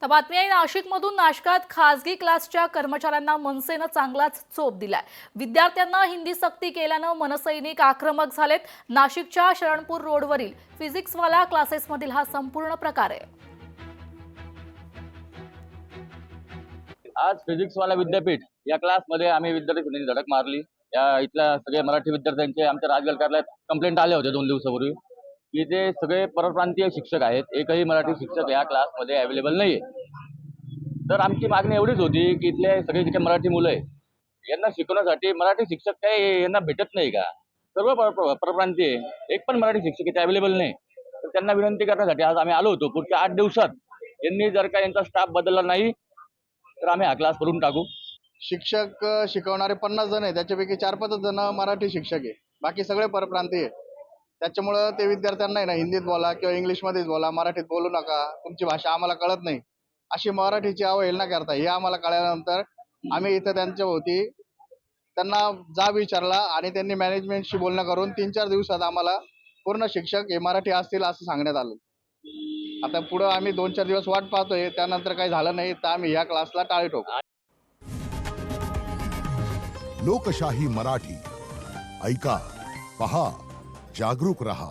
तर बातमी आहे नाशिकमधून नाशकात खासगी क्लासच्या कर्मचाऱ्यांना मनसेनं चांगलाच चोप दिलाय। विद्यार्थ्यांना हिंदी सक्ती केल्यानं मनसैनिक आक्रमक झालेत। नाशिकच्या शरणपूर रोडवरील फिजिक्सवाला क्लासेसमधील हा संपूर्ण प्रकार आहे। आज फिजिक्सवाला विद्यापीठ या क्लासमध्ये आम्ही विद्यार्थ्यांनी धडक मारली। या इथल्या सगळे मराठी विद्यार्थ्यांचे आमच्या राजगड कार्यालयात कंप्लेंट आले होते 2 दिवसापूर्वी की ते सगळे परप्रांतीय शिक्षक आहेत, एकही मराठी शिक्षक या क्लासमध्ये अवेलेबल नाहीये। तर आमची मागणी एवढीच होती की इथले सगळे जे मराठी मुलं आहेत यांना शिकवण्यासाठी मराठी शिक्षक काही यांना भेटत नाही का? सर्व परप्रांतीय, एक पण मराठी शिक्षक इथे अवेलेबल नाही। तर त्यांना विनंती करण्यासाठी आज आम्ही आलो होतो। पुढच्या 8 दिवसात यांनी जर का यांचा स्टाफ बदलला नाही तर आम्ही हा क्लास करून टाकू। शिक्षक शिकवणारे 50 जण आहे, त्याच्यापैकी 4-5 जण मराठी शिक्षक आहे, बाकी सगळे परप्रांतीय आहे। त्याच्यामुळं ते विद्यार्थ्यांना आहे ना हिंदीत बोला किंवा इंग्लिशमध्येच बोला, मराठीत बोलू नका, तुमची भाषा आम्हाला कळत नाही अशी मराठीची अवहेलना करता। हे आम्हाला कळल्यानंतर आम्ही इथं त्यांच्या होती त्यांना जाब विचारला आणि त्यांनी मॅनेजमेंटशी बोलणं करून 3-4 दिवसात आम्हाला पूर्ण शिक्षक हे मराठी असतील असं सांगण्यात आलं। आता पुढं आम्ही 2-4 दिवस वाट पाहतोय, त्यानंतर काही झालं नाही तर आम्ही या क्लासला टाळी ठोकू। लोकशाही मराठी ऐका, पहा, जागरूक रहा।